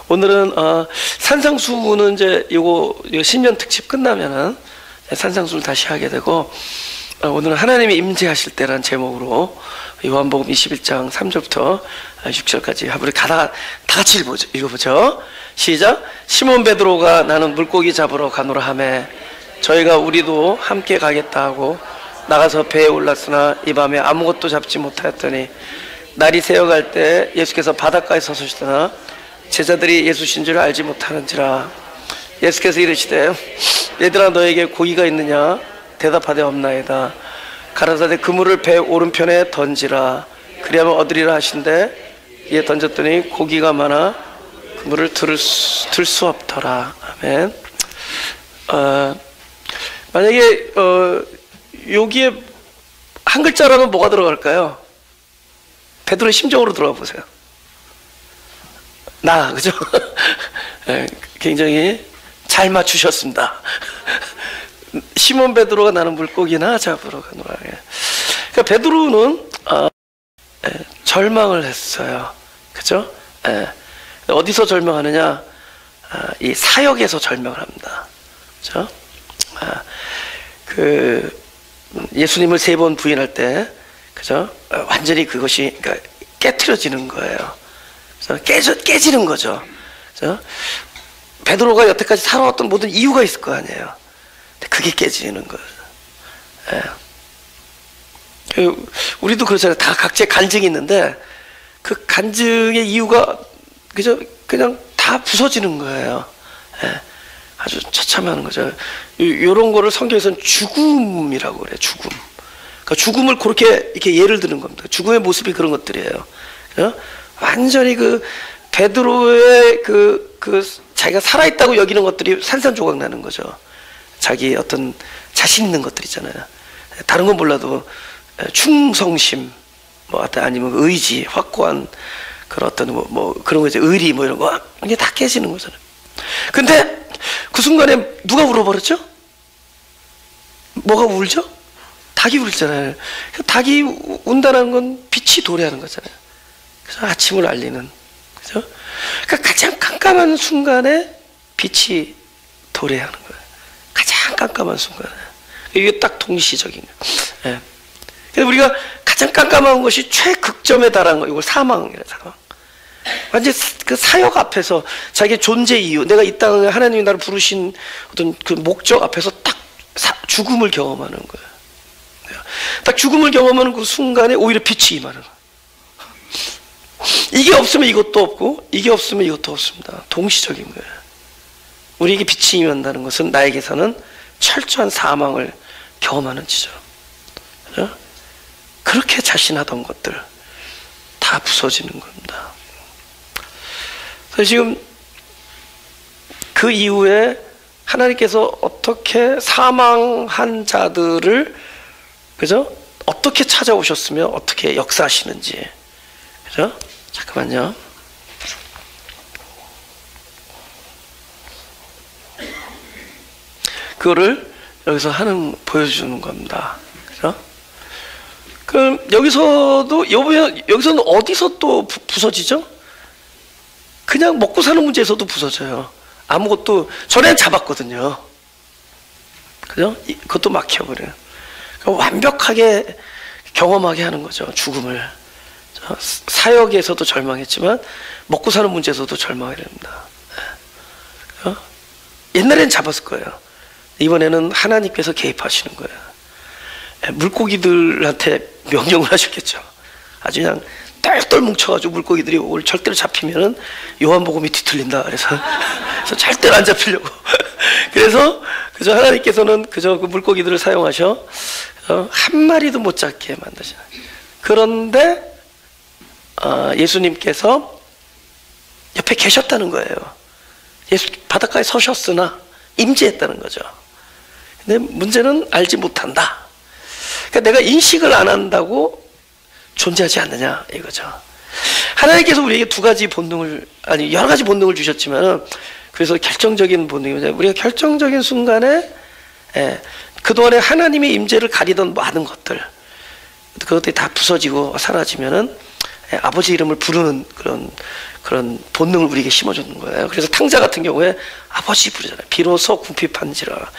오늘은 산상수는 이제 요거 신년 특집 끝나면은 산상수를 다시 하게 되고, 오늘은 하나님이 임재하실 때라는 제목으로 요한복음 21장 3절부터 6절까지 우리 다 같이 읽어보죠. 시작. 시몬 베드로가 나는 물고기 잡으러 가노라 하매 저희가 우리도 함께 가겠다 하고 나가서 배에 올랐으나 이 밤에 아무것도 잡지 못하였더니 날이 새어갈 때 예수께서 바닷가에 서서시더나 제자들이 예수신 줄 알지 못하는지라. 예수께서 이르시되 얘들아 너에게 고기가 있느냐 대답하되 없나이다. 가라사대 그물을 배 오른편에 던지라 그리하면 얻으리라 하신대 이에 던졌더니 고기가 많아 그물을 들 수 없더라. 아멘. 만약에 여기에 한 글자라면 뭐가 들어갈까요? 베드로의 심정으로 들어가 보세요. 그죠? 네, 굉장히 잘 맞추셨습니다. 시몬 베드로가 나는 물고기나 잡으러 가노라. 그러니까 베드로는 절망을 했어요. 그죠? 어디서 절망하느냐? 이 사역에서 절망을 합니다. 그죠? 예수님을 3번 부인할 때, 그죠? 완전히 그것이 그러니까 깨트려지는 거예요. 그래서 깨지는 거죠. 그죠? 베드로가 여태까지 살아왔던 모든 이유가 있을 거 아니에요. 그게 깨지는 거예요. 우리도 그렇잖아요. 다 각자의 간증이 있는데 그 간증의 이유가 그냥 다 부서지는 거예요. 아주 처참한 거죠. 이런 거를 성경에서는 죽음이라고 그래요. 죽음. 그러니까 죽음을 그렇게 이렇게 예를 드는 겁니다. 죽음의 모습이 그런 것들이에요. 완전히 베드로의 자기가 살아있다고 여기는 것들이 산산조각 나는 거죠. 자기 어떤 자신 있는 것들 있잖아요. 다른 건 몰라도 충성심, 아니면 의지, 확고한 그런 어떤 그런 거 이제 의리 이런 거 이게 다 깨지는 거잖아요. 근데 그 순간에 누가 울어버렸죠? 뭐가 울죠? 닭이 울잖아요. 닭이 운다는 건 빛이 도래하는 거잖아요. 그래서 아침을 알리는, 그죠? 그러니까 가장 깜깜한 순간에 빛이 도래하는 거예요. 가장 깜깜한 순간에. 이게 딱 동시적인 거예요. 예. 그래서 우리가 가장 깜깜한 것이 최극점에 달한 거, 이걸 사망이래요, 사망. 완전 그 사역 앞에서 자기의 존재 이유, 내가 이 땅에 하나님이 나를 부르신 어떤 그 목적 앞에서 딱 죽음을 경험하는 거예요. 딱 죽음을 경험하는 그 순간에 오히려 빛이 임하는 거예요. 이게 없으면 이것도 없고, 이게 없으면 이것도 없습니다. 동시적인 거예요. 우리에게 빛이 임한다는 것은 나에게서는 철저한 사망을 경험하는 지점. 그죠? 그렇게 자신하던 것들 다 부서지는 겁니다. 그래서 지금 그 이후에 하나님께서 어떻게 사망한 자들을, 그죠? 어떻게 찾아오셨으며 어떻게 역사하시는지, 그죠? 잠깐만요. 그거를 여기서 보여주는 겁니다. 그죠? 그럼 여기서는 어디서 또 부서지죠? 그냥 먹고 사는 문제에서도 부서져요. 아무것도, 전엔 잡았거든요. 그죠? 그것도 막혀버려요. 그러니까 완벽하게 경험하게 하는 거죠. 죽음을. 사역에서도 절망했지만 먹고 사는 문제에서도 절망해야 됩니다. 옛날엔 잡았을 거예요. 이번에는 하나님께서 개입하시는 거예요. 물고기들한테 명령을 하셨겠죠. 아주 그냥 똘똘 뭉쳐가지고 물고기들이 오늘 절대로 잡히면은 요한복음이 뒤틀린다. 그래서 절대로 안 잡히려고. 그래서 그저 하나님께서는 그저 그 물고기들을 사용하셔 한 마리도 못 잡게 만드시는. 그런데 예수님께서 옆에 계셨다는 거예요. 바닷가에 서셨으나 임재했다는 거죠. 근데 문제는 알지 못한다. 그러니까 내가 인식을 안 한다고 존재하지 않느냐 이거죠. 하나님께서 우리에게 여러 가지 본능을 주셨지만, 그래서 결정적인 본능이 우리가 결정적인 순간에 그동안에 하나님의 임재를 가리던 많은 것들, 그것들이 다 부서지고 사라지면은 아버지 이름을 부르는 그런 본능을 우리에게 심어주는 거예요. 그래서 탕자 같은 경우에 아버지 부르잖아요. 비로소 궁핍한지라.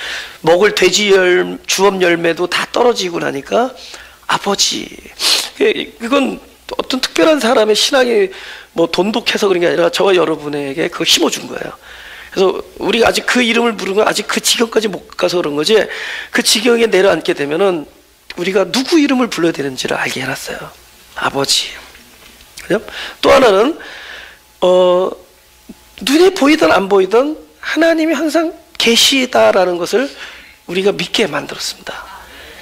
먹을 돼지 주업 열매도 다 떨어지고 나니까 아버지. 이건 어떤 특별한 사람의 신앙이 뭐 돈독해서 그런 게 아니라 저와 여러분에게 그걸 심어준 거예요. 그래서 우리가 아직 그 이름을 부르면 아직 그 지경까지 못 가서 그런 거지, 그 지경에 내려앉게 되면은 우리가 누구 이름을 불러야 되는지를 알게 해놨어요. 아버지. 그죠? 또 하나는 눈에 보이든 안 보이든 하나님이 항상 계시다라는 것을 우리가 믿게 만들었습니다.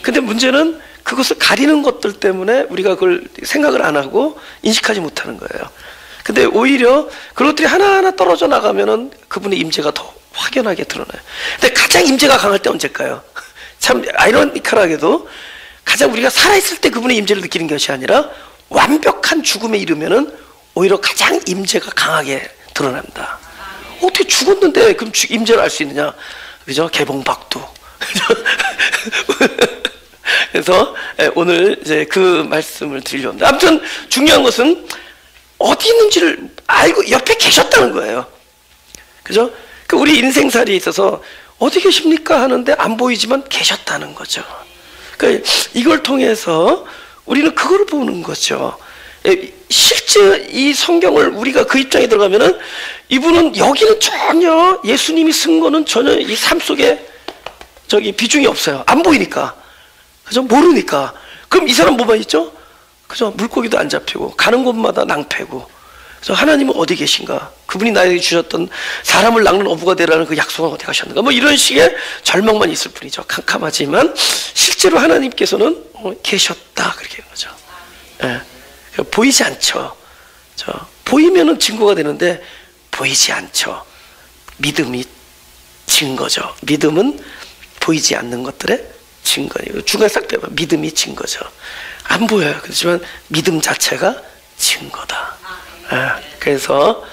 근데 문제는 그것을 가리는 것들 때문에 우리가 그걸 생각을 안 하고 인식하지 못하는 거예요. 근데 오히려 그런 것들이 하나하나 떨어져 나가면은 그분의 임재가 더 확연하게 드러나요. 근데 가장 임재가 강할 때 언제일까요? 참 아이러니컬하게도 가장 우리가 살아있을 때 그분의 임재를 느끼는 것이 아니라 완벽한 죽음에 이르면은 오히려 가장 임재가 강하게 드러납니다. 어떻게 죽었는데 그럼 임재를 알 수 있느냐? 그죠? 개봉박두. 그래서 오늘 이제 그 말씀을 드리려고 합니다. 아무튼 중요한 것은 어디 있는지를 알고 옆에 계셨다는 거예요. 그죠? 우리 인생살이에 있어서 어디 계십니까? 하는데 안 보이지만 계셨다는 거죠. 그러니까 이걸 통해서 우리는 그걸 보는 거죠. 실제 이 성경을 우리가 그 입장에 들어가면은 이분은 여기는 전혀 예수님이 쓴 거는 전혀 이 삶 속에 비중이 없어요. 안 보이니까. 그죠? 모르니까. 그럼 이 사람 뭐만 있죠? 그죠? 물고기도 안 잡히고 가는 곳마다 낭패고. 그래서 하나님은 어디 계신가? 그분이 나에게 주셨던 사람을 낚는 어부가 되라는 그 약속은 어디 가셨는가? 뭐 이런 식의 절망만 있을 뿐이죠. 캄캄하지만 실제로 하나님께서는 계셨다 그렇게 하는 거죠. 예. 보이지 않죠. 보이면은 증거가 되는데 보이지 않죠. 믿음이 증거죠. 믿음은 보이지 않는 것들의 증거예요. 중간에 싹 빼봐. 믿음이 증거죠. 안 보여요. 그렇지만 믿음 자체가 증거다. 그래서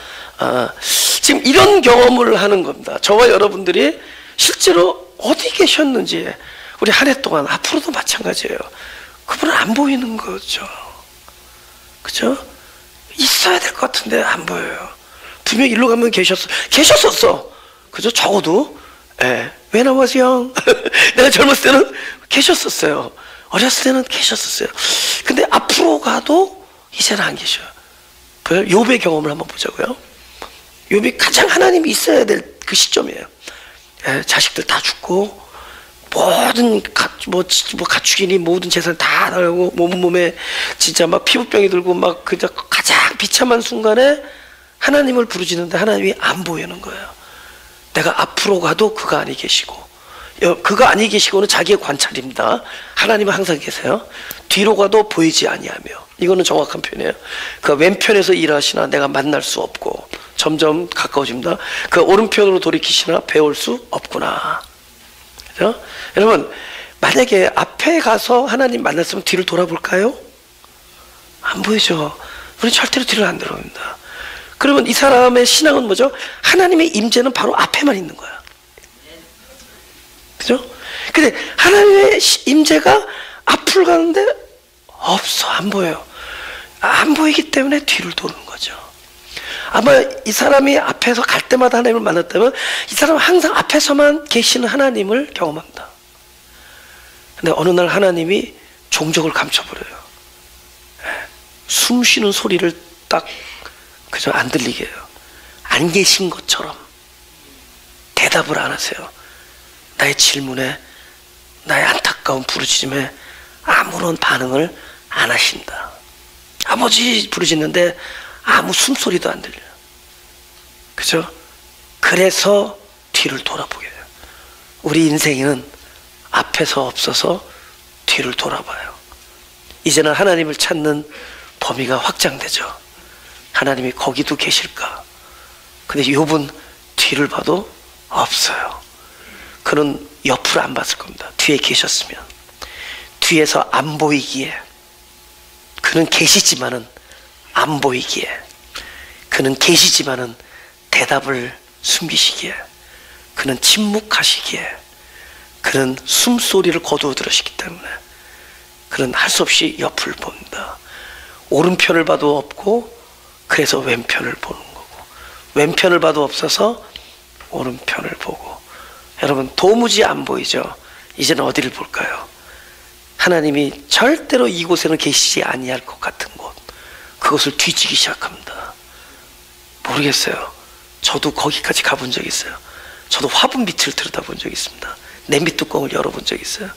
지금 이런 경험을 하는 겁니다. 저와 여러분들이 실제로 어디 계셨는지 우리 한 해 동안 앞으로도 마찬가지예요. 그분은 안 보이는 거죠. 그죠? 있어야 될 것 같은데 안 보여요. 분명히 일로 가면 계셨었어. 그죠? 적어도 When I was young 내가 젊었을 때는 계셨었어요. 어렸을 때는 계셨었어요. 근데 앞으로 가도 이제는 안 계셔요. 욥의 경험을 한번 보자고요. 욥이 가장 하나님이 있어야 될 그 시점이에요. 자식들 다 죽고 모든 가축이니 모든 재산 다 나가고 몸에 진짜 막 피부병이 들고 막 그저 가장 비참한 순간에 하나님을 부르짖는데 하나님이 안 보이는 거예요. 내가 앞으로 가도 그가 아니 계시고, 그가 아니 계시고는 자기의 관찰입니다. 하나님은 항상 계세요. 뒤로 가도 보이지 아니하며, 이거는 정확한 표현이에요. 그 왼편에서 일하시나 내가 만날 수 없고 점점 가까워집니다. 그 오른편으로 돌이키시나 배울 수 없구나. 그죠? 여러분, 만약에 앞에 가서 하나님 만났으면 뒤를 돌아볼까요? 안 보이죠. 우리 절대로 뒤를 안 돌아봅니다. 그러면 이 사람의 신앙은 뭐죠? 하나님의 임재는 바로 앞에만 있는 거야. 그죠? 근데 하나님의 임재가 앞을 가는데 없어. 안 보여요. 안 보이기 때문에 뒤를 도는 거죠. 아마 이 사람이 앞에서 갈 때마다 하나님을 만났다면 이 사람은 항상 앞에서만 계시는 하나님을 경험합니다. 근데 어느 날 하나님이 종적을 감춰버려요. 숨 쉬는 소리를 딱 그저 안 들리게 해요. 안 계신 것처럼 대답을 안 하세요. 나의 질문에, 나의 안타까운 부르짖음에 아무런 반응을 안 하신다. 아버지 부르짖는데 아무 숨소리도 안 들려요. 그죠? 그래서 뒤를 돌아보게 돼요. 우리 인생은 앞에서 없어서 뒤를 돌아봐요. 이제는 하나님을 찾는 범위가 확장되죠. 하나님이 거기도 계실까? 근데 욥은 뒤를 봐도 없어요. 그는 옆을 안 봤을 겁니다. 뒤에 계셨으면. 뒤에서 안 보이기에, 그는 계시지만은 안 보이기에, 그는 계시지만은 대답을 숨기시기에, 그는 침묵하시기에, 그는 숨소리를 거두어 들으시기 때문에 그는 할 수 없이 옆을 봅니다. 오른편을 봐도 없고 그래서 왼편을 보는 거고, 왼편을 봐도 없어서 오른편을 보고. 여러분, 도무지 안 보이죠? 이제는 어디를 볼까요? 하나님이 절대로 이곳에는 계시지 아니할 것 같은 곳, 그것을 뒤지기 시작합니다. 모르겠어요. 저도 거기까지 가본 적이 있어요. 저도 화분 밑을 들여다본 적이 있습니다. 냄비 뚜껑을 열어본 적이 있어요.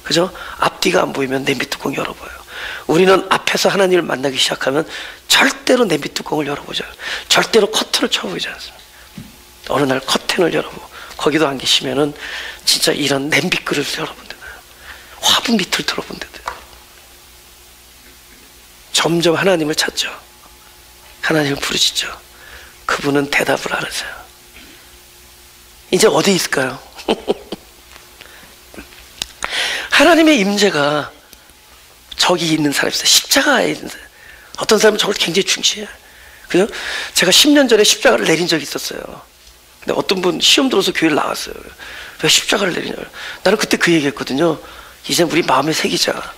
그죠? 앞뒤가 안 보이면 냄비 뚜껑 열어봐요. 우리는 앞에서 하나님을 만나기 시작하면 절대로 냄비 뚜껑을 열어보지 않아요. 절대로 커튼을 쳐보지 않습니다. 어느 날 커튼을 열어보고 거기도 안 계시면은 진짜 이런 냄비 그릇을 열어본 데다, 화분 밑을 들어본 데다. 점점 하나님을 찾죠. 하나님을 부르짖죠. 그분은 대답을 안 하세요. 이제 어디 있을까요? 하나님의 임재가 저기 있는 사람이 있어요. 십자가에 있는 사람. 어떤 사람은 저걸 굉장히 중시해요. 그죠? 제가 10년 전에 십자가를 내린 적이 있었어요. 근데 어떤 분 시험 들어서 교회를 나왔어요. 왜 십자가를 내리냐고. 나는 그때 그 얘기 했거든요. 이제 우리 마음에 새기자.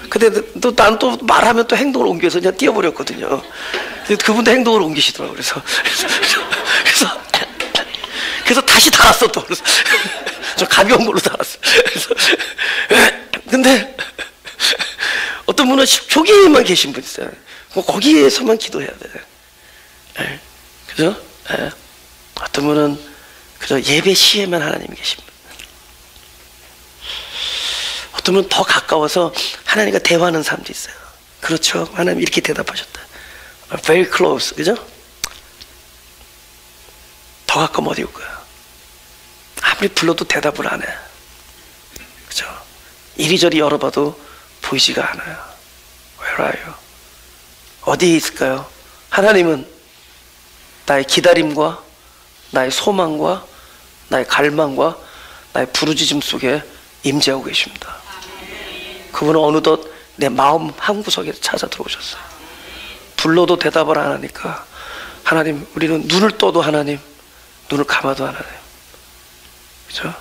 근데 나는 또 말하면 또 행동을 옮겨서 그냥 뛰어버렸거든요. 그분도 행동을 옮기시더라고요. 그래서 다시 달았어, 또. 그래서 저 가벼운 걸로 달았어. 근데 어떤 분은 10초기만 계신 분 있어요. 거기에서만 기도해야 돼. 그죠? 어떤 분은 그저 예배 시에만 하나님이 계십니다. 어떤 분은 더 가까워서 하나님과 대화하는 사람도 있어요. 그렇죠? 하나님 이렇게 대답하셨다. Very close. 그죠? 더 가까우면 어디 올까요? 아무리 불러도 대답을 안 해. 그죠? 이리저리 열어봐도 보이지가 않아요. Where are you? 어디에 있을까요? 하나님은 나의 기다림과 나의 소망과 나의 갈망과 나의 부르짖음 속에 임재하고 계십니다. 그분은 어느덧 내 마음 한구석에 찾아 들어오셨어요. 불러도 대답을 안 하니까 하나님, 우리는 눈을 떠도 하나님, 눈을 감아도 하나님. 그죠?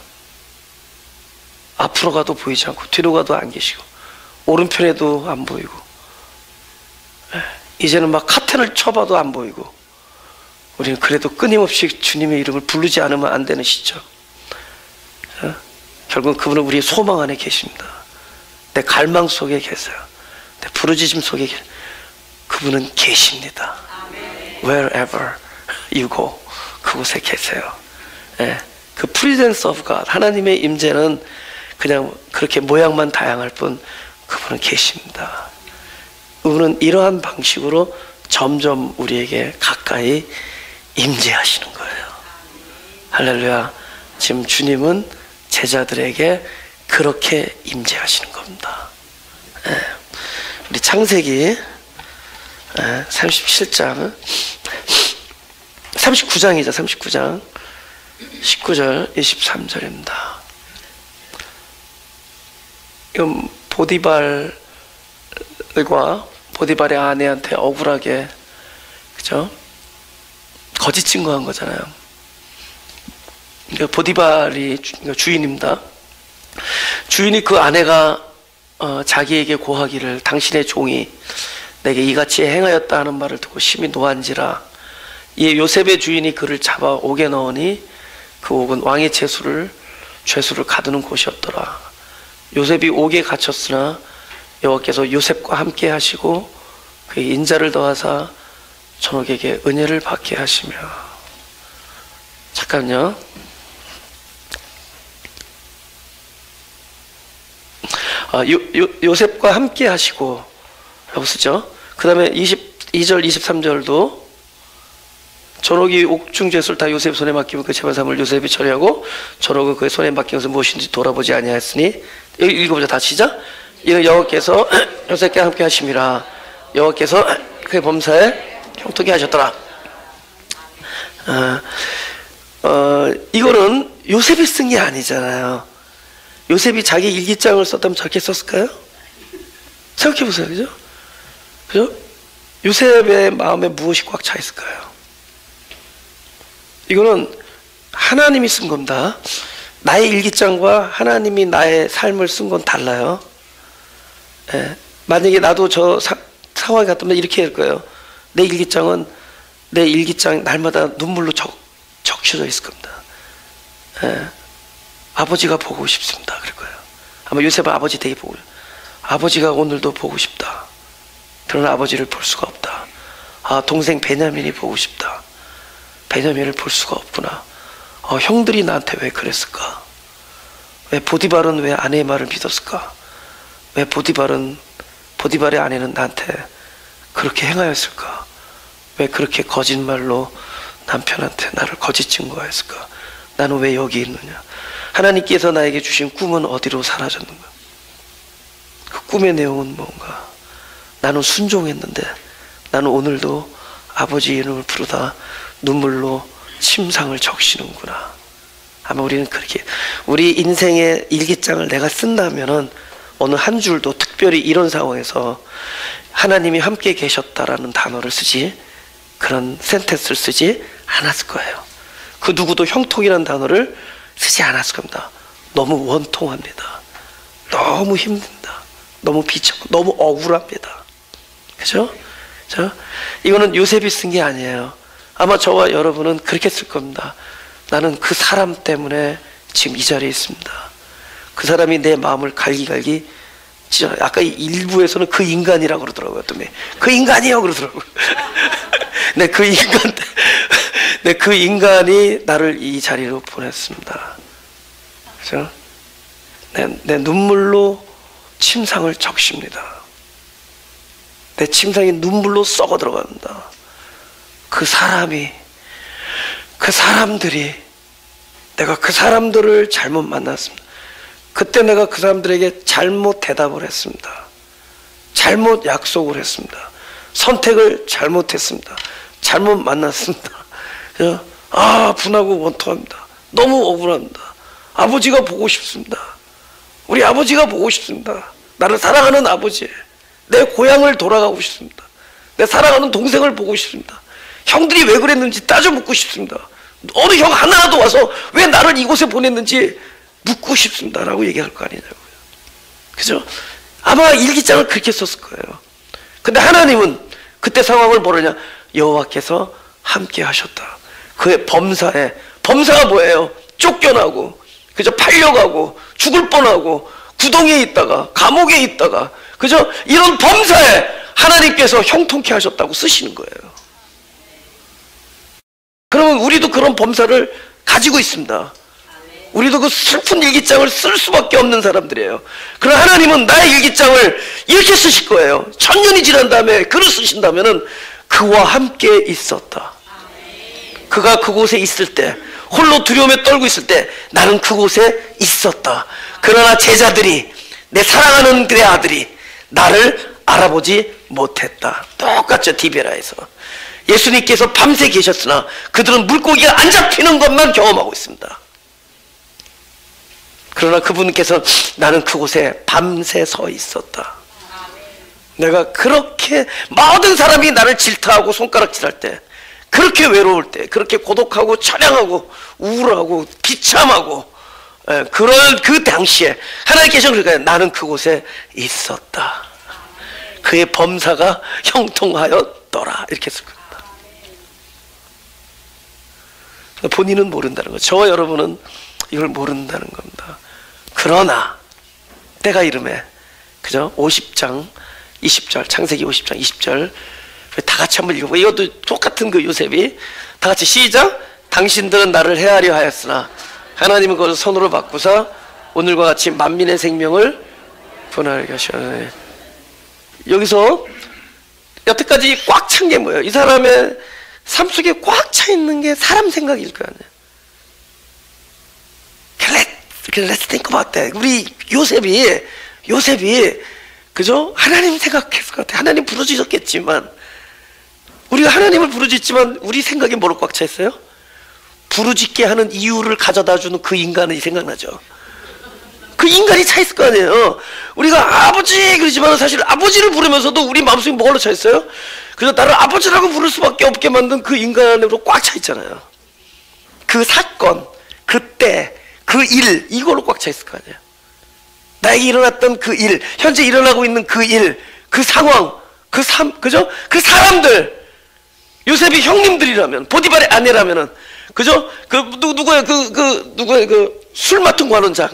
앞으로 가도 보이지 않고 뒤로 가도 안 계시고 오른편에도 안 보이고, 이제는 막 카텐을 쳐봐도 안 보이고, 우리는 그래도 끊임없이 주님의 이름을 부르지 않으면 안 되는 시점. 결국 그분은 우리의 소망 안에 계십니다. 내 갈망 속에 계세요. 내 부르짖음 속에 그분은 계십니다. Wherever you go, 그곳에 계세요. 그 presence of God, 하나님의 임재는 그냥 그렇게 모양만 다양할 뿐 그분은 계십니다. 그분은 이러한 방식으로 점점 우리에게 가까이 임재하시는 거예요. 할렐루야. 지금 주님은 제자들에게 그렇게 임재하시는 겁니다. 우리 창세기 37장 39장이죠. 39장 19절 23절입니다. 이건 보디발과 보디발의 아내한테 억울하게, 그죠? 거짓 증거한 거잖아요. 그러니까 보디발이 주인입니다. 주인이 그 아내가 자기에게 고하기를 당신의 종이 내게 이같이 행하였다 하는 말을 듣고 심히 노한지라. 이 요셉의 주인이 그를 잡아 옥에 넣으니 그 옥은 왕의 죄수를 가두는 곳이었더라. 요셉이 옥에 갇혔으나 여호와께서 요셉과 함께 하시고 그의 인자를 더하사 전옥에게 은혜를 받게 하시며. 잠깐요. 요셉과 함께 하시고 라고 쓰죠. 그 다음에 22절 23절도 전옥이 옥중 죄수를 다 요셉 손에 맡기면 그 재반 사람을 요셉이 처리하고 전옥은 그의 손에 맡긴 것은 무엇인지 돌아보지 아니하였으니. 여기 읽어보자. 다 시작. 이는 여호와께서 요셉과 함께 하심이라. 여호와께서 그의 범사에 형통케 하셨더라. 이거는 요셉이 쓴 게 아니잖아요. 요셉이 자기 일기장을 썼다면 저렇게 썼을까요? 생각해보세요. 그죠? 그죠? 요셉의 마음에 무엇이 꽉 차 있을까요? 이거는 하나님이 쓴 겁니다. 나의 일기장과 하나님이 나의 삶을 쓴 건 달라요. 만약에 나도 저 상황이 같으면 이렇게 할 거예요. 내 일기장 날마다 눈물로 적셔져 있을 겁니다. 예. 아버지가 보고 싶습니다. 그럴 거예요. 아마 요셉은 아버지 되게 보고, 아버지가 오늘도 보고 싶다. 그러나 아버지를 볼 수가 없다. 아, 동생 베냐민이 보고 싶다. 베냐민을 볼 수가 없구나. 형들이 나한테 왜 그랬을까? 왜 보디발은 왜 아내의 말을 믿었을까? 왜 보디발의 아내는 나한테 그렇게 행하였을까? 왜 그렇게 거짓말로 남편한테 나를 거짓 증거했을까? 나는 왜 여기 있느냐? 하나님께서 나에게 주신 꿈은 어디로 사라졌는가? 그 꿈의 내용은 뭔가? 나는 순종했는데 나는 오늘도 아버지 이름을 부르다 눈물로 침상을 적시는구나. 아마 우리는 그렇게, 우리 인생의 일기장을 내가 쓴다면은 어느 한 줄도 특별히 이런 상황에서 하나님이 함께 계셨다라는 단어를 쓰지, 그런 센텐스를 쓰지 않았을 거예요. 그 누구도 형통이라는 단어를 쓰지 않았을 겁니다. 너무 원통합니다. 너무 힘듭니다. 너무 비참하고 너무 억울합니다. 그죠? 이거는 요셉이 쓴 게 아니에요. 아마 저와 여러분은 그렇게 쓸 겁니다. 나는 그 사람 때문에 지금 이 자리에 있습니다. 그 사람이 내 마음을 갈기갈기, 진짜 아까 일부에서는 그 인간이라고 그러더라고요. 그 인간이요 그러더라고요. 네, 그 인간이 나를 이 자리로 보냈습니다. 그죠? 내 눈물로 침상을 적십니다. 내 침상이 눈물로 썩어 들어갑니다. 그 사람들이 내가 그 사람들을 잘못 만났습니다. 그때 내가 그 사람들에게 잘못 대답을 했습니다. 잘못 약속을 했습니다. 선택을 잘못했습니다. 잘못 만났습니다. 분하고 원통합니다. 너무 억울합니다. 아버지가 보고 싶습니다. 우리 아버지가 보고 싶습니다. 나를 사랑하는 아버지, 내 고향을 돌아가고 싶습니다. 내 사랑하는 동생을 보고 싶습니다. 형들이 왜 그랬는지 따져 묻고 싶습니다. 어느 형 하나라도 와서 왜 나를 이곳에 보냈는지 묻고 싶습니다 라고 얘기할 거 아니냐고요. 그죠? 아마 일기장을 그렇게 썼을 거예요. 근데 하나님은 그때 상황을 뭐라냐? 여호와께서 함께 하셨다. 그의 범사가 뭐예요? 쫓겨나고, 그죠? 팔려가고, 죽을 뻔하고, 구덩이에 있다가, 감옥에 있다가, 그죠? 이런 범사에 하나님께서 형통케 하셨다고 쓰시는 거예요. 그러면 우리도 그런 범사를 가지고 있습니다. 우리도 그 슬픈 일기장을 쓸 수밖에 없는 사람들이에요. 그러나 하나님은 나의 일기장을 이렇게 쓰실 거예요. 1000년이 지난 다음에 글을 쓰신다면은 그와 함께 있었다. 그가 그곳에 있을 때, 홀로 두려움에 떨고 있을 때 나는 그곳에 있었다. 그러나 제자들이, 내 사랑하는 내 아들이 나를 알아보지 못했다. 똑같죠. 디베라에서 예수님께서 밤새 계셨으나 그들은 물고기가 안 잡히는 것만 경험하고 있습니다. 그러나 그분께서 나는 그곳에 밤새 서 있었다. 내가 그렇게 모든 사람이 나를 질타하고 손가락질할 때, 그렇게 외로울 때, 그렇게 고독하고 찬양하고 우울하고 비참하고, 그런 그 당시에 하나님께서 그러니까 나는 그곳에 있었다. 그의 범사가 형통하였더라. 이렇게 쓸 겁니다. 본인은 모른다는 거죠. 저와 여러분은 이걸 모른다는 겁니다. 그러나 때가 이름에, 그죠? 50장 20절, 창세기 50장 20절 다 같이 한번 읽어보고, 이것도 똑같은 그 요셉이 다 같이 시작. 당신들은 나를 해하려 하였으나 하나님은 그것을 손으로 바꾸사 오늘과 같이 만민의 생명을 분하게 하셨네. 여기서 여태까지 꽉 찬 게 뭐예요? 이 사람의 삶 속에 꽉 차 있는 게 사람 생각일 거 아니에요. Let's think about that. 우리 요셉이 그죠? 하나님 생각했을 것 같아요. 하나님 부르짖었겠지만, 우리가 하나님을 부르짖지만 우리 생각에 뭐로 꽉 차 있어요? 부르짖게 하는 이유를 가져다 주는 그 인간이 생각나죠. 그 인간이 차 있을 거 아니에요. 우리가 아버지 그러지만 사실 아버지를 부르면서도 우리 마음속에 뭐로 차 있어요? 그래서 나를 아버지라고 부를 수밖에 없게 만든 그 인간으로 꽉 차 있잖아요. 그 사건, 그때, 그 일, 이걸로 꽉 차 있을 거 아니에요. 나에게 일어났던 그 일, 현재 일어나고 있는 그 일, 그 상황, 그죠? 그 사람들, 요셉이 형님들이라면, 보디발의 아내라면은, 그죠? 누구예요? 술 맡은 관원장.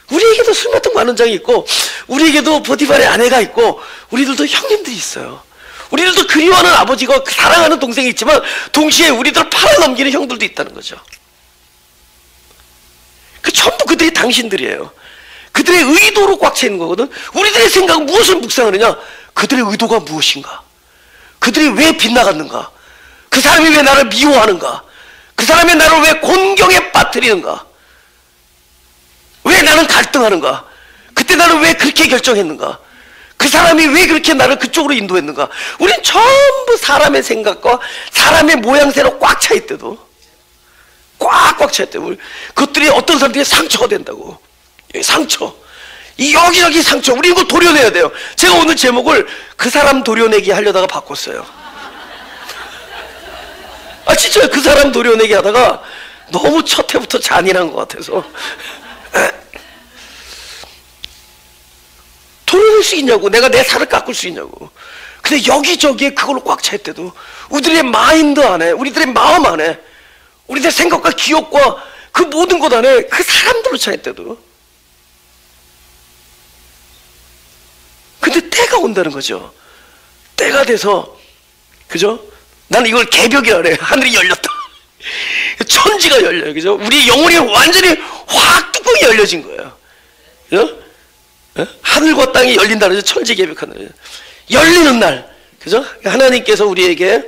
우리에게도 술 맡은 관원장이 있고, 우리에게도 보디발의 아내가 있고, 우리들도 형님들이 있어요. 우리들도 그리워하는 아버지가 사랑하는 동생이 있지만, 동시에 우리들 팔아넘기는 형들도 있다는 거죠. 전부 그들이 당신들이에요. 그들의 의도로 꽉 차 있는 거거든. 우리들의 생각은 무엇을 묵상하느냐? 그들의 의도가 무엇인가? 그들이 왜 빗나갔는가? 그 사람이 왜 나를 미워하는가? 그 사람이 나를 왜 곤경에 빠뜨리는가? 왜 나는 갈등하는가? 그때 나는 왜 그렇게 결정했는가? 그 사람이 왜 그렇게 나를 그쪽으로 인도했는가? 우린 전부 사람의 생각과 사람의 모양새로 꽉 차 있대도, 꽉 차 있대도, 그것들이 어떤 사람들이 상처가 된다고. 상처, 여기저기 상처. 우리 이거 도려내야 돼요. 제가 오늘 제목을 그 사람 도려내기 하려다가 바꿨어요. 진짜 그 사람 도려내기 하다가 너무 첫 해부터 잔인한 것 같아서. 도려낼 수 있냐고. 내가 내 살을 깎을 수 있냐고. 근데 여기저기에 그걸로 꽉 차 있대도, 우리들의 마인드 안에, 우리들의 마음 안에, 우리들의 생각과 기억과 그 모든 것 안에 그 사람들로 차 있대도. 근데 때가 온다는 거죠. 때가 돼서, 그죠? 나는 이걸 개벽이라 그래. 하늘이 열렸다. 천지가 열려요. 그죠? 우리 영혼이 완전히 확 뚜껑이 열려진 거예요. 그죠? 하늘과 땅이 열린다는 거죠. 천지 개벽하는 열리는 날. 그죠? 하나님께서 우리에게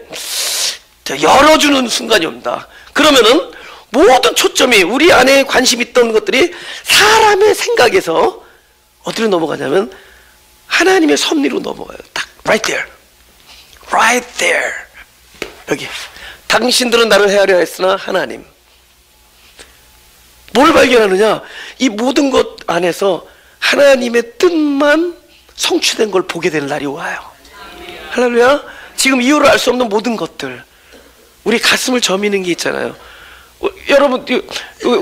열어주는 순간이 옵니다. 그러면은 모든 초점이 우리 안에 관심 있던 것들이 사람의 생각에서 어디로 넘어가냐면 하나님의 섭리로 넘어가요. 딱 right there, right there. 여기 당신들은 나를 헤아려 했으나 하나님. 뭘 발견하느냐? 이 모든 것 안에서 하나님의 뜻만 성취된 걸 보게 되는 날이 와요. 할렐루야. 지금 이유를 알 수 없는 모든 것들, 우리 가슴을 저미는 게 있잖아요. 여러분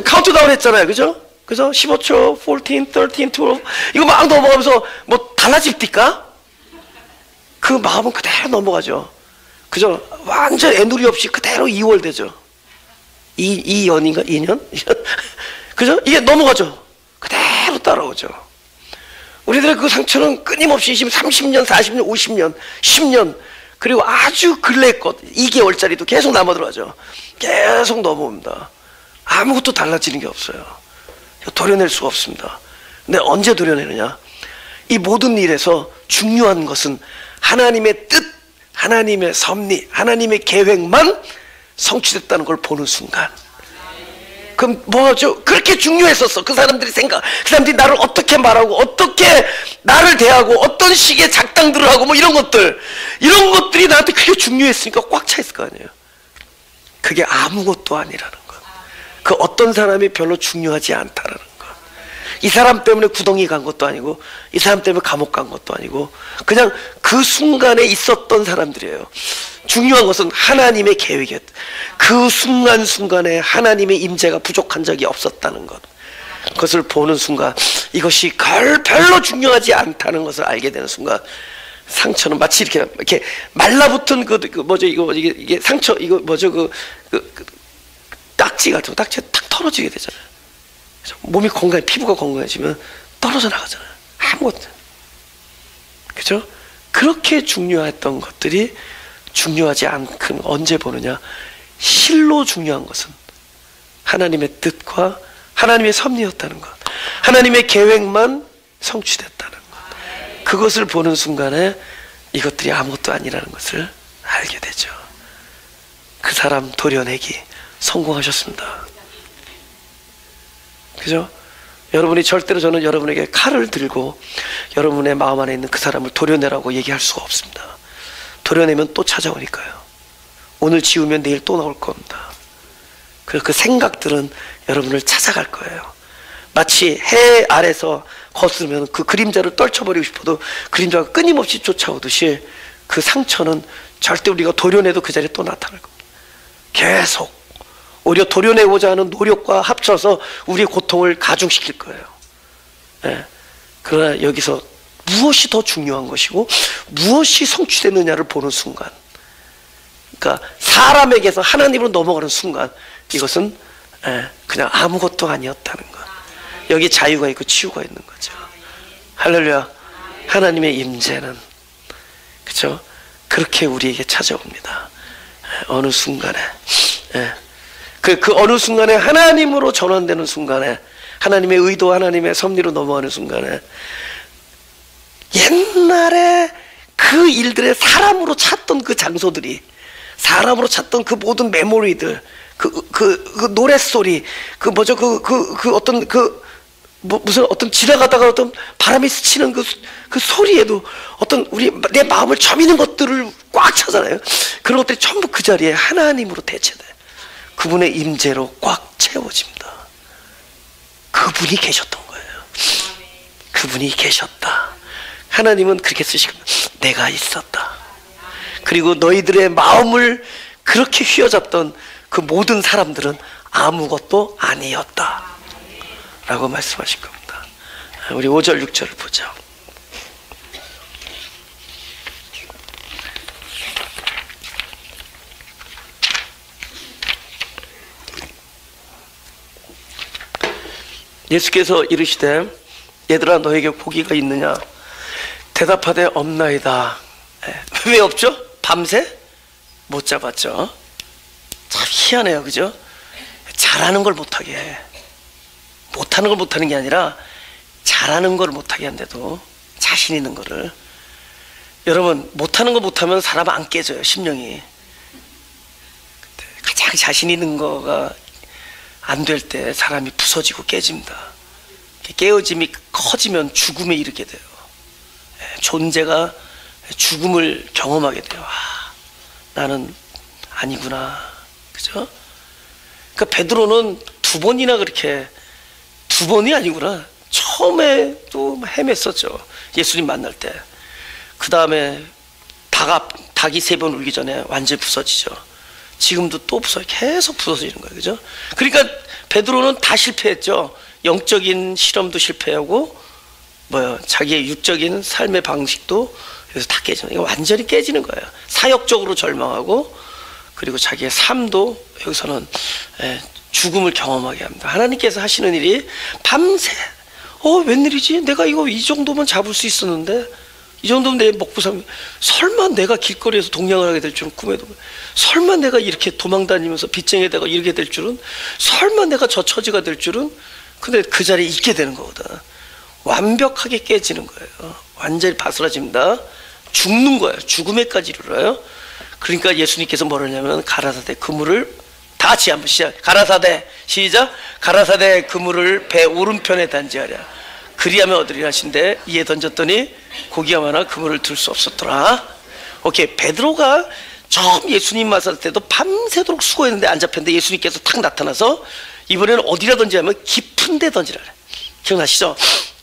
카운트다운 했잖아요. 그죠? 그죠? 15초, 14, 13, 12 이거 막 넘어가면서 뭐 달라집니까? 그 마음은 그대로 넘어가죠. 그죠? 완전 애누리 없이 그대로 2월 되죠. 2년인가? 2년? 그죠? 이게 넘어가죠. 그대로 따라오죠. 우리들의 그 상처는 끊임없이 지금 30년, 40년, 50년, 10년, 그리고 아주 근래 것 2개월짜리도 계속 남아 들어가죠. 계속 넘어옵니다. 아무것도 달라지는 게 없어요. 도려낼 수가 없습니다. 근데 언제 도려내느냐? 이 모든 일에서 중요한 것은 하나님의 뜻, 하나님의 섭리, 하나님의 계획만 성취됐다는 걸 보는 순간. 그럼 뭐죠? 그렇게 중요했었어. 그 사람들이 생각, 그 사람들이 나를 어떻게 말하고, 어떻게 나를 대하고, 어떤 식의 작당들을 하고, 뭐 이런 것들이 나한테 그게 중요했으니까 꽉 차 있을 거 아니에요. 그게 아무것도 아니라는 것. 그 어떤 사람이 별로 중요하지 않다라는 것. 이 사람 때문에 구덩이 간 것도 아니고, 이 사람 때문에 감옥 간 것도 아니고, 그냥 그 순간에 있었던 사람들이에요. 중요한 것은 하나님의 계획이었다. 그 순간순간에 하나님의 임재가 부족한 적이 없었다는 것. 그것을 보는 순간, 이것이 별로 중요하지 않다는 것을 알게 되는 순간, 상처는 마치 이렇게 말라붙은 이게 상처, 이거 딱지 같은 거, 딱지가 탁 털어지게 되잖아요. 몸이 피부가 건강해지면 떨어져 나가잖아요. 아무것도. 그죠? 그렇게 중요했던 것들이 중요하지 않군. 언제 보느냐? 실로 중요한 것은 하나님의 뜻과 하나님의 섭리였다는 것, 하나님의 계획만 성취됐다는 것. 그것을 보는 순간에 이것들이 아무것도 아니라는 것을 알게 되죠. 그 사람 도려내기 성공하셨습니다. 그죠? 여러분이 절대로 저는 여러분에게 칼을 들고 여러분의 마음 안에 있는 그 사람을 도려내라고 얘기할 수가 없습니다. 도려내면 또 찾아오니까요. 오늘 지우면 내일 또 나올 겁니다. 그래서 그 생각들은 여러분을 찾아갈 거예요. 마치 해 아래서 거스르면 그 그림자를 떨쳐버리고 싶어도 그림자가 끊임없이 쫓아오듯이 그 상처는 절대 우리가 도려내도 그 자리에 또 나타날 겁니다. 계속 오히려 도려내고자 하는 노력과 합쳐서 우리의 고통을 가중시킬 거예요. 네. 그러나 여기서 무엇이 더 중요한 것이고 무엇이 성취되느냐를 보는 순간, 그러니까 사람에게서 하나님으로 넘어가는 순간, 이것은 그냥 아무것도 아니었다는 것. 여기 자유가 있고 치유가 있는 거죠. 할렐루야. 하나님의 임재는, 그렇죠? 그렇게 우리에게 찾아옵니다. 어느 순간에, 그 어느 순간에 하나님으로 전환되는 순간에, 하나님의 의도, 하나님의 섭리로 넘어가는 순간에, 옛날에 그 일들의 사람으로 찾던 그 장소들이, 사람으로 찾던 그 모든 메모리들, 그 노랫소리, 무슨 어떤 지나가다가 어떤 바람이 스치는 그 소리에도 어떤 내 마음을 저미는 것들을 꽉 차잖아요. 그런 것들이 전부 그 자리에 하나님으로 대체돼. 그분의 임재로 꽉 채워집니다. 그분이 계셨던 거예요. 그분이 계셨다. 하나님은 그렇게 쓰시고, 내가 있었다. 그리고 너희들의 마음을 그렇게 휘어잡던 그 모든 사람들은 아무것도 아니었다 라고 말씀하신 겁니다. 우리 5절 6절을 보죠. 예수께서 이르시되 얘들아 너에게 고기가 있느냐 대답하되 없나이다. 왜 없죠? 밤새 못 잡았죠. 참 희한해요, 그죠? 잘하는 걸 못하게 해. 못하는 걸 못하는 게 아니라 잘하는 걸 못하게 한데도 자신 있는 거를. 여러분, 못하는 거 못하면 사람 안 깨져요, 심령이. 가장 자신 있는 거가 안 될 때 사람이 부서지고 깨집니다. 깨어짐이 커지면 죽음에 이르게 돼요. 존재가 죽음을 경험하게 돼요. 나는 아니구나, 그죠? 그러니까 베드로는 2번이나 그렇게, 2번이 아니구나, 처음에도 헤맸었죠. 예수님 만날 때. 그 다음에 닭이 3번 울기 전에 완전히 부서지죠. 지금도 또 계속 부서지는 거예요, 그죠? 그러니까 베드로는 다 실패했죠. 영적인 실험도 실패하고 자기의 육적인 삶의 방식도 그래서 다 깨지는, 이거 완전히 깨지는 거예요. 사역적으로 절망하고, 그리고 자기의 삶도 여기서는 죽음을 경험하게 합니다. 하나님께서 하시는 일이 밤새, 웬일이지? 내가 이거 이 정도면 잡을 수 있었는데, 이 정도면 내 먹고 살면, 설마 내가 길거리에서 동냥을 하게 될 줄은 꿈에도, 설마 내가 이렇게 도망다니면서 빚쟁이되고 이렇게 될 줄은, 설마 내가 저 처지가 될 줄은. 근데 그 자리에 있게 되는 거거든. 완벽하게 깨지는 거예요. 완전히 바스라집니다. 죽는 거예요. 죽음에까지 이르러요. 그러니까 예수님께서 뭐라냐면, 가라사대 그물을, 다 같이 한번 시작. 가라사대, 시작. 가라사대 그물을 배 오른편에 단지하랴. 그리하면 얻으리라 하신데, 이에 던졌더니 고기가 많아 그물을 들 수 없었더라. 오케이. 베드로가 처음 예수님 만났을 때도 밤새도록 수고했는데 안 잡혔는데, 예수님께서 탁 나타나서 이번에는 어디라 던지냐면 깊은 데 던지라 그래. 기억나시죠?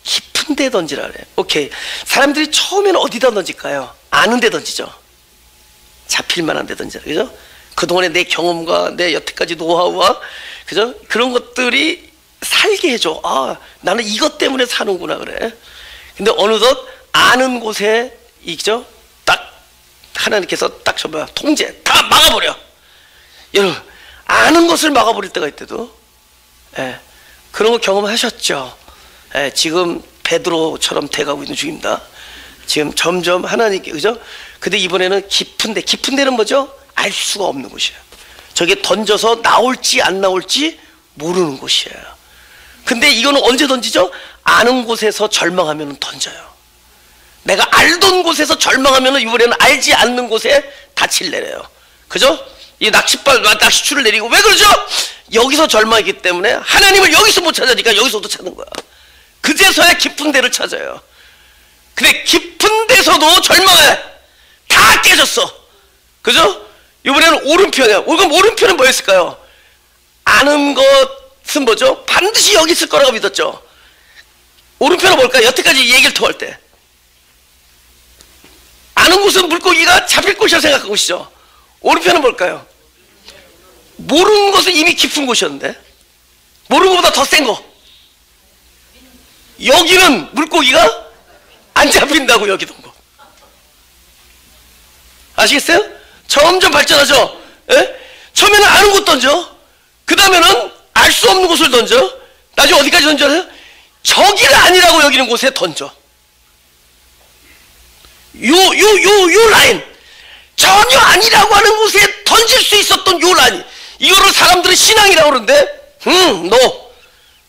깊은 데 던지라 그래. 오케이. 사람들이 처음에는 어디다 던질까요? 아는 데 던지죠. 잡힐 만한 데 던지라, 그죠? 그동안의 내 경험과 내 여태까지 노하우와, 그죠? 그런 것들이 살게 해줘. 나는 이것 때문에 사는구나, 그래. 근데 어느덧 아는 곳에, 그죠? 딱 하나님께서 딱 통제, 다 막아버려. 여러분, 아는 것을 막아버릴 때가 있대도, 그런 거 경험하셨죠? 지금 베드로처럼 돼가고 있는 중입니다. 지금 점점 하나님께, 그죠? 근데 이번에는 깊은 데는 뭐죠? 알 수가 없는 곳이에요. 저게 던져서 나올지 안 나올지 모르는 곳이에요. 근데 이거는 언제 던지죠? 아는 곳에서 절망하면 던져요. 내가 알던 곳에서 절망하면 이번에는 알지 않는 곳에 닻을 내려요. 그죠? 이 낚시줄을 내리고. 왜 그러죠? 여기서 절망했기 때문에 하나님을 여기서 못 찾으니까 여기서도 찾는 거야. 그제서야 깊은 데를 찾아요. 근데 깊은 데서도 절망해. 다 깨졌어. 그죠? 이번에는 오른편이야. 그럼 오른편은 뭐였을까요? 아는 것은 뭐죠? 반드시 여기 있을 거라고 믿었죠. 오른편은 뭘까요? 여태까지 얘기를 통할 때 아는 곳은 물고기가 잡힐 곳이라고 생각한 곳이죠. 오른편은 뭘까요? 모르는 것은 이미 깊은 곳이었는데, 모르는 것보다 더 센 거. 여기는 물고기가 안 잡힌다고 여기던 거. 아시겠어요? 점점 발전하죠. 예? 처음에는 아는 곳 던져. 그 다음에는 알 수 없는 곳을 던져. 나중에 어디까지 던져요? 저기를 아니라고 여기는 곳에 던져. 요 라인. 전혀 아니라고 하는 곳에 던질 수 있었던 요 라인. 이거를 사람들은 신앙이라고 그러는데, no.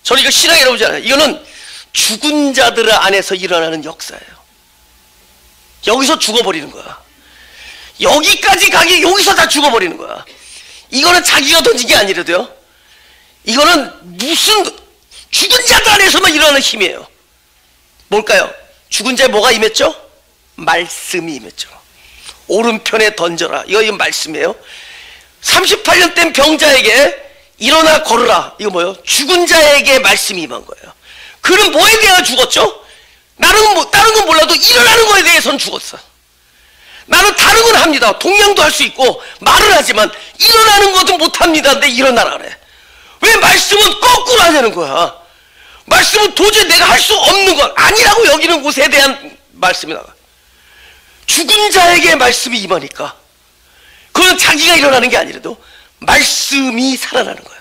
저는 이거 신앙이라고 하지 않아요. 이거는 죽은 자들 안에서 일어나는 역사예요. 여기서 죽어버리는 거야. 여기까지 가기, 여기서 다 죽어버리는 거야. 이거는 자기가 던진 게 아니라도요. 이거는 무슨 죽은 자들 안에서만 일어나는 힘이에요. 뭘까요? 죽은 자에 뭐가 임했죠? 말씀이 임했죠. 오른편에 던져라. 이거 말씀이에요. 38년 된 병자에게 일어나 걸으라. 이거 뭐예요? 죽은 자에게 말씀이 임한 거예요. 그는 뭐에 대해 죽었죠? 다른 건 몰라도 일어나는 거에 대해서는 죽었어. 나는 다른 건 합니다. 동양도 할 수 있고 말을 하지만 일어나는 것은 못합니다. 근데 일어나라 그래. 왜 말씀은 거꾸로 하냐는 거야. 말씀은 도저히 내가 할 수 없는 것 아니라고 여기는 곳에 대한 말씀이 나와. 죽은 자에게 말씀이 임하니까 그건 자기가 일어나는 게 아니라도 말씀이 살아나는 거야.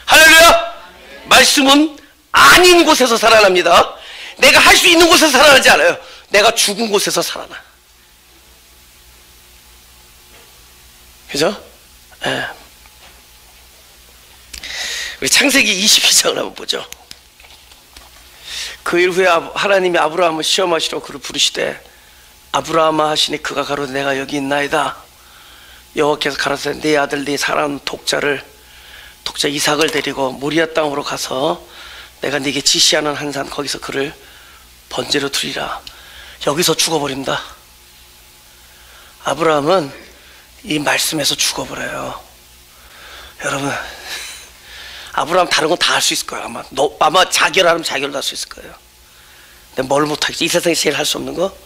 할렐루야. 말씀은 아닌 곳에서 살아납니다. 내가 할 수 있는 곳에서 살아나지 않아요. 내가 죽은 곳에서 살아나. 그죠? 예. 우리 창세기 22장을 한번 보죠. 그 일 후에 하나님이 아브라함을 시험하시러 그를 부르시되 아브라함아 하시니 그가 가로되 내가 여기 있나이다. 여호와께서 가라사대 네 아들 네 사랑하는 독자 이삭을 데리고 모리아 땅으로 가서 내가 네게 지시하는 한 산 거기서 그를 번제로 드리라. 여기서 죽어버립니다. 아브라함은 이 말씀에서 죽어버려요. 여러분, 아브라함 다른 건 다 할 수 있을 거예요. 아마 자결하면 자결도 할 수 있을 거예요. 근데 뭘 못하겠지? 이 세상에 제일 할 수 없는 거?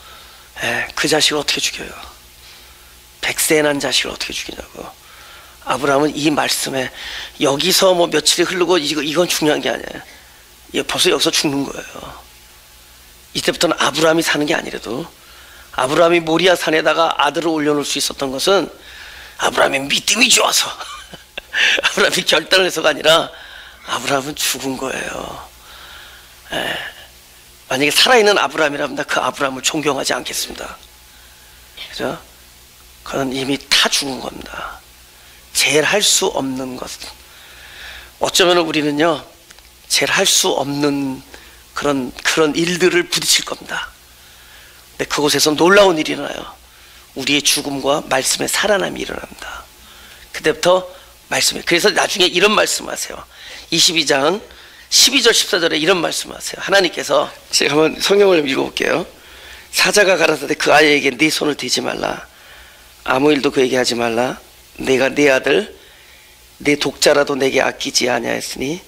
그 자식을 어떻게 죽여요? 백세 난 자식을 어떻게 죽이냐고. 아브라함은 이 말씀에 여기서 뭐 며칠이 흐르고 이건 중요한 게 아니에요. 벌써 여기서 죽는 거예요. 이때부터는 아브라함이 사는 게 아니라도 아브라함이 모리아 산에다가 아들을 올려놓을 수 있었던 것은 아브라함의 믿음이 좋아서 아브라함이 결단을 해서가 아니라 아브라함은 죽은 거예요. 만약에 살아있는 아브라함이라면 그 아브라함을 존경하지 않겠습니다. 그죠? 그건 이미 다 죽은 겁니다. 제일 할 수 없는 것. 어쩌면 우리는요, 제일 할 수 없는 그런 일들을 부딪힐 겁니다. 근데 그곳에서 놀라운 일이 일어나요. 우리의 죽음과 말씀의 살아남이 일어납니다. 그때부터 말씀이, 그래서 나중에 이런 말씀하세요. 22장 12절 14절에 이런 말씀하세요. 하나님께서, 제가 한번 성경을 읽어볼게요. 사자가 가라사대 그 아이에게 네 손을 대지 말라. 아무 일도 그에게 하지 말라. 내가 네 아들 네 독자라도 내게 아끼지 아니하였으니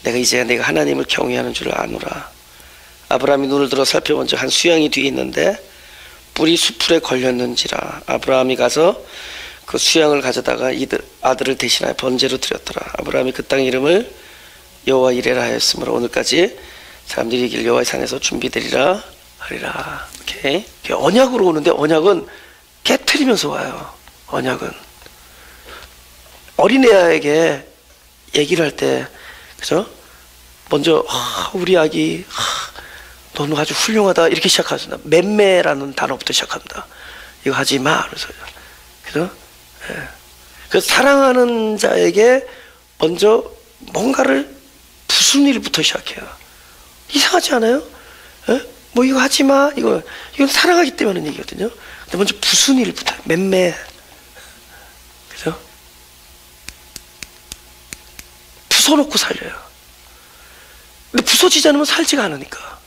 내가 이제야 내가 하나님을 경외하는 줄을 아노라. 아브라함이 눈을 들어 살펴본즉 한 수양이 뒤에 있는데 뿔이 수풀에 걸렸는지라. 아브라함이 가서 그 수양을 가져다가 아들을 대신하여 번제로 드렸더라. 아브라함이 그 땅 이름을 여호와 이레라 하였으므로 오늘까지 사람들이 이길 여호와의 산에서 준비되리라 하리라. 오케이. 언약으로 오는데 언약은 깨트리면서 와요. 언약은 어린애에게 얘기를 할 때, 그죠? 먼저 우리 아기 너는 아주 훌륭하다 이렇게 시작하잖아. 맴매라는 단어부터 시작합니다. 이거 하지 마. 그래서 그죠? 예. 그래서 사랑하는 자에게 먼저 뭔가를 부수는 일부터 시작해요. 이상하지 않아요? 예? 뭐 이거 하지 마. 이건 사랑하기 때문에 하는 얘기거든요. 근데 먼저 부수는 일부터 맴매. 그죠? 부숴놓고 살려요. 근데 부서지지 않으면 살지가 않으니까.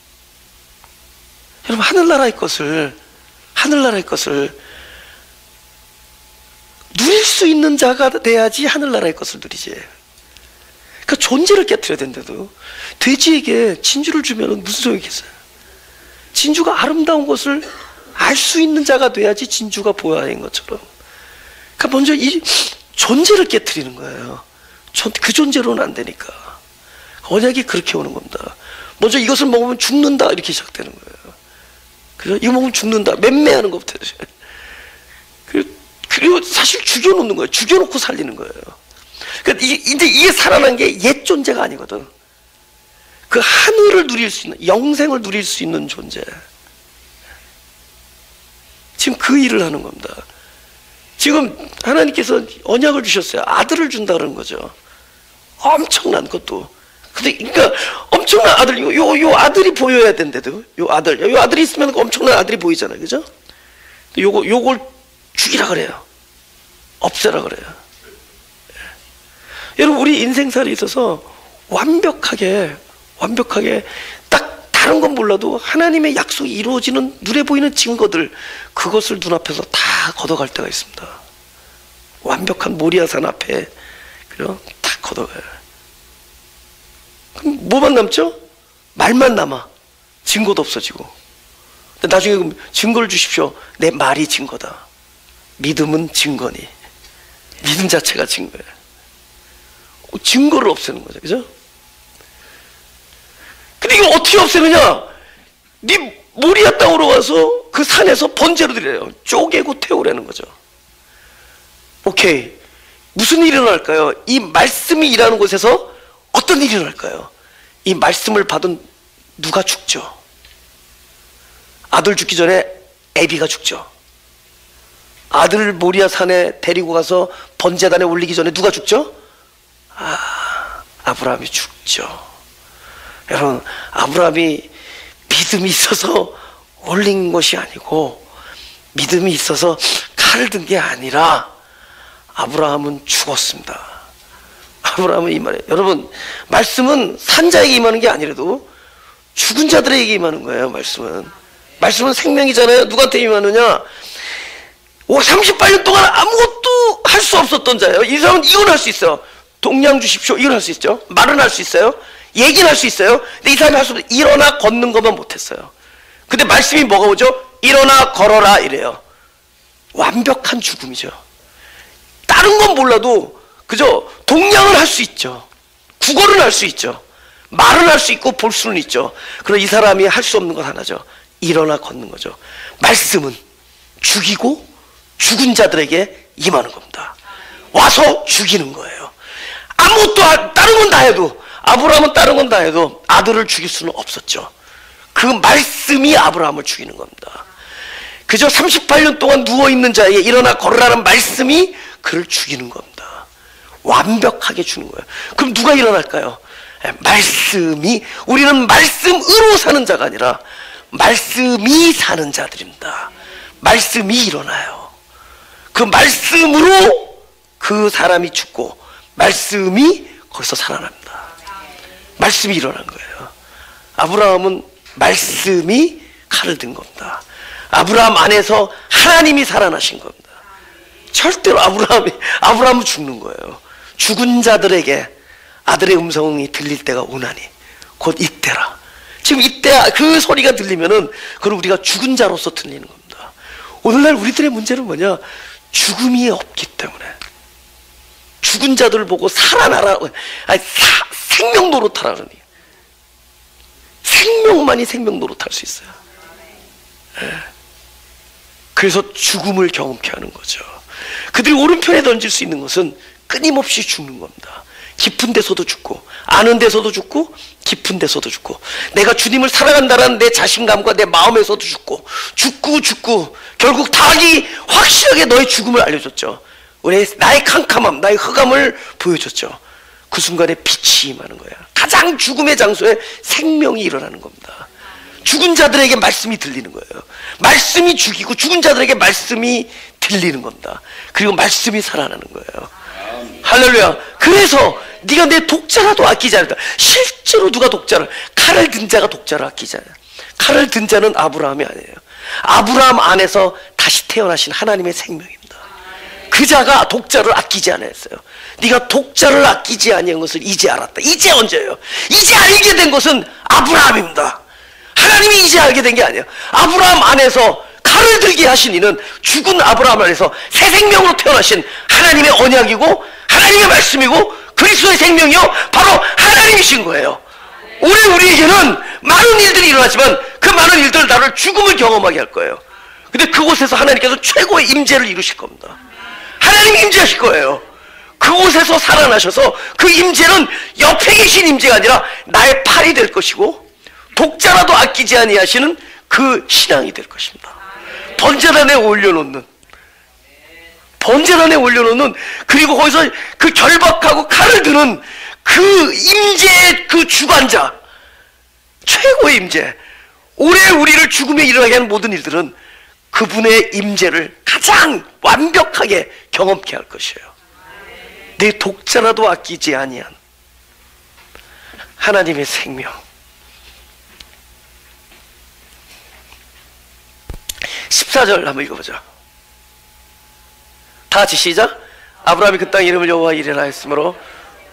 여러분, 하늘나라의 것을 누릴 수 있는 자가 돼야지 하늘나라의 것을 누리지. 그러니까 존재를 깨트려야 된대도 돼지에게 진주를 주면 무슨 소용이 있겠어요? 진주가 아름다운 것을 알 수 있는 자가 돼야지 진주가 보아인 것처럼. 그러니까 먼저 이 존재를 깨트리는 거예요. 그 존재로는 안 되니까. 언약이 그렇게 오는 겁니다. 먼저 이것을 먹으면 죽는다 이렇게 시작되는 거예요. 그죠? 이거 먹으면 죽는다. 맴매하는 것부터. 그리고 사실 죽여놓는 거예요. 죽여놓고 살리는 거예요. 그러니까 이제 이게 살아난 게 옛 존재가 아니거든. 그 하늘을 누릴 수 있는, 영생을 누릴 수 있는 존재. 지금 그 일을 하는 겁니다. 지금 하나님께서 언약을 주셨어요. 아들을 준다 그러는 거죠. 엄청난 것도. 근데 그러니까 엄청난 아들, 요 아들이 보여야 된대도. 요 아들이 있으면 엄청난 아들이 보이잖아요. 그죠? 요걸 죽이라 그래요. 없애라 그래요. 여러분, 우리 인생살이 있어서 완벽하게 딱 다른 건 몰라도 하나님의 약속이 이루어지는 눈에 보이는 증거들, 그것을 눈앞에서 다 걷어갈 때가 있습니다. 완벽한 모리아산 앞에 그죠? 다 걷어가요. 그럼 뭐만 남죠? 말만 남아. 증거도 없어지고. 근데 나중에 그럼 증거를 주십시오. 내 말이 증거다. 믿음은 증거니. 믿음 자체가 증거예요. 증거를 없애는 거죠. 그죠? 근데 이거 어떻게 없애느냐? 네 모리아 땅으로 가서 그 산에서 번제로 드려요. 쪼개고 태우라는 거죠. 오케이. 무슨 일이 일어날까요? 이 말씀이 일하는 곳에서 어떤 일이 일어날까요? 이 말씀을 받은 누가 죽죠? 아들 죽기 전에 애비가 죽죠. 아들을 모리아 산에 데리고 가서 번제단에 올리기 전에 누가 죽죠? 아브라함이 죽죠. 여러분, 아브라함이 믿음이 있어서 올린 것이 아니고 믿음이 있어서 칼을 든 게 아니라 아브라함은 죽었습니다. 아브라함은 이 말이에요. 여러분, 말씀은 산자에게 임하는 게 아니라도 죽은 자들에게 임하는 거예요. 말씀은 생명이잖아요. 누구한테 임하느냐? 38년 동안 아무것도 할 수 없었던 자예요. 이 사람은 이건 할 수 있어요. 동양 주십시오. 이건 할 수 있죠. 말은 할 수 있어요. 얘기는 할 수 있어요. 근데 이 사람이 할 수 없어요. 일어나 걷는 것만 못했어요. 근데 말씀이 뭐가 오죠? 일어나 걸어라 이래요. 완벽한 죽음이죠. 다른 건 몰라도 그죠? 동양은 할 수 있죠. 국어는 할 수 있죠. 말은 할 수 있고 볼 수는 있죠. 그러나 이 사람이 할 수 없는 것 하나죠. 일어나 걷는 거죠. 말씀은 죽이고 죽은 자들에게 임하는 겁니다. 와서 죽이는 거예요. 아무것도 다른 건 다 해도, 아브라함은 다른 건 다 해도 아들을 죽일 수는 없었죠. 그 말씀이 아브라함을 죽이는 겁니다. 그저 38년 동안 누워있는 자에게 일어나 걸으라는 말씀이 그를 죽이는 겁니다. 완벽하게 죽는 거예요. 그럼 누가 일어날까요? 말씀이, 우리는 말씀으로 사는 자가 아니라 말씀이 사는 자들입니다. 말씀이 일어나요. 그 말씀으로 그 사람이 죽고 말씀이 거기서 살아납니다. 말씀이 일어난 거예요. 아브라함은 말씀이 칼을 든 겁니다. 아브라함 안에서 하나님이 살아나신 겁니다. 절대로 아브라함은 죽는 거예요. 죽은 자들에게 아들의 음성이 들릴 때가 오나니 곧 이때라. 지금 이때 그 소리가 들리면은 그건 우리가 죽은 자로서 들리는 겁니다. 오늘날 우리들의 문제는 뭐냐? 죽음이 없기 때문에 죽은 자들을 보고 살아나라, 생명 노릇하라는, 생명만이 생명 노릇할 수 있어요. 그래서 죽음을 경험케 하는 거죠. 그들이 오른편에 던질 수 있는 것은 끊임없이 죽는 겁니다. 깊은 데서도 죽고, 아는 데서도 죽고, 깊은 데서도 죽고, 내가 주님을 사랑한다라는 내 자신감과 내 마음에서도 죽고, 결국 닭이 확실하게 너의 죽음을 알려줬죠. 나의 캄캄함, 나의 흑암을 보여줬죠. 그 순간에 빛이 임하는 거야. 가장 죽음의 장소에 생명이 일어나는 겁니다. 죽은 자들에게 말씀이 들리는 거예요. 말씀이 죽이고 죽은 자들에게 말씀이 들리는 겁니다. 그리고 말씀이 살아나는 거예요. 할렐루야. 그래서 네가 내 독자라도 아끼지 않는다. 실제로 누가 독자를, 칼을 든 자가 독자를 아끼지 않아요. 칼을 든 자는 아브라함이 아니에요. 아브라함 안에서 다시 태어나신 하나님의 생명입니다. 그 자가 독자를 아끼지 않았어요. 네가 독자를 아끼지 아니한 것을 이제 알았다. 이제 언제예요? 이제 알게 된 것은 아브라함입니다. 하나님이 이제 알게 된 게 아니에요. 아브라함 안에서 칼을 들게 하신 이는 죽은 아브라함 안에서 새 생명으로 태어나신 하나님의 언약이고 하나님의 말씀이고 그리스도의 생명이요 바로 하나님이신 거예요. 오늘 우리에게는 많은 일들이 일어나지만 그 많은 일들 나를 죽음을 경험하게 할 거예요. 근데 그곳에서 하나님께서 최고의 임재를 이루실 겁니다. 하나님이 임재하실 거예요. 그곳에서 살아나셔서 그 임재는 옆에 계신 임재가 아니라 나의 팔이 될 것이고 독자라도 아끼지 아니하시는 그 신앙이 될 것입니다. 번제단에 올려놓는 그리고 거기서 그 결박하고 칼을 드는 그 임재의 그 주관자, 최고의 임재, 올해 우리를 죽음에 이르게 하는 모든 일들은 그분의 임재를 가장 완벽하게 경험케 할 것이에요. 내 독자라도 아끼지 아니한 하나님의 생명. 14절 한번 읽어보죠. 다 같이 시작. 아브라함이 그 땅 이름을 여호와 이레라 했으므로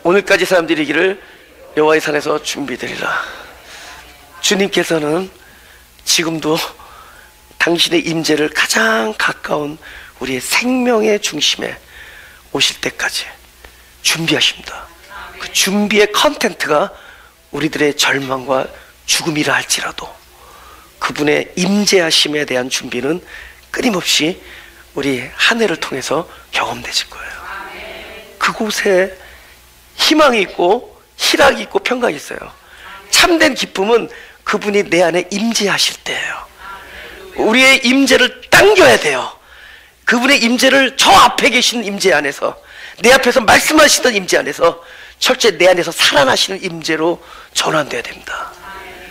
오늘까지 사람들이 이기를 여호와의 산에서 준비되리라. 주님께서는 지금도 당신의 임재를 가장 가까운 우리의 생명의 중심에 오실 때까지 준비하십니다. 그 준비의 컨텐트가 우리들의 절망과 죽음이라 할지라도 그분의 임재하심에 대한 준비는 끊임없이 우리 한 해를 통해서 경험되실 거예요. 그곳에 희망이 있고 희락이 있고 평강이 있어요. 참된 기쁨은 그분이 내 안에 임재하실 때예요. 우리의 임재를 당겨야 돼요. 그분의 임재를 저 앞에 계신 임재 안에서, 내 앞에서 말씀하시던 임재 안에서 철저히 내 안에서 살아나시는 임재로 전환돼야 됩니다.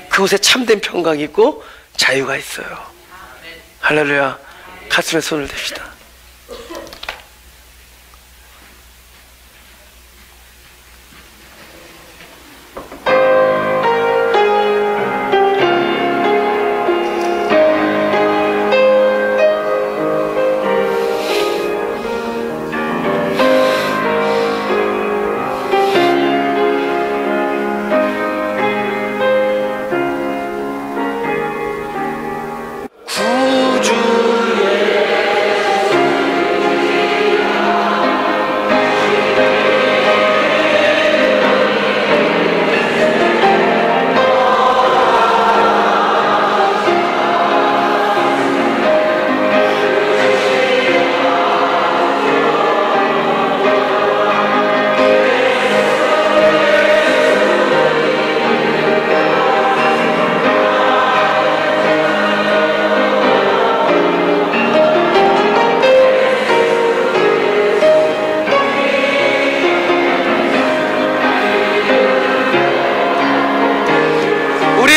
그곳에 참된 평강이 있고 자유가 있어요. 할렐루야. 가슴에 손을 댑시다.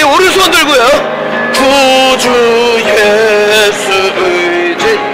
오른손 들고요. 구주 예수 의지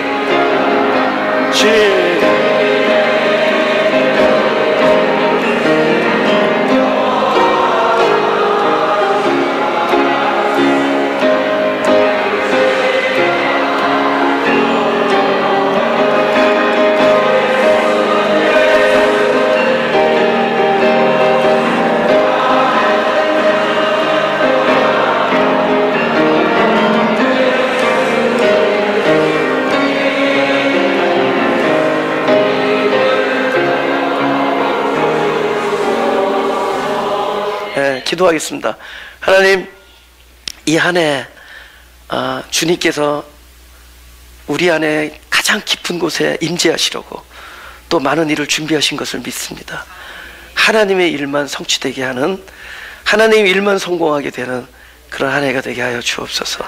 기도하겠습니다. 하나님, 이 한 해 주님께서 우리 안에 가장 깊은 곳에 임재하시려고 또 많은 일을 준비하신 것을 믿습니다. 하나님의 일만 성취되게 하는, 하나님의 일만 성공하게 되는 그런 한 해가 되게 하여 주옵소서.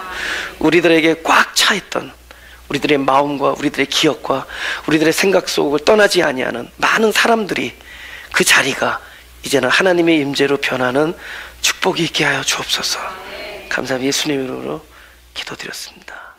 우리들에게 꽉 차 있던 우리들의 마음과 우리들의 기억과 우리들의 생각 속을 떠나지 아니하는 많은 사람들이 그 자리가 이제는 하나님의 임재로 변하는 축복이 있게 하여 주옵소서. 감사합니다. 예수님 이름으로 기도드렸습니다.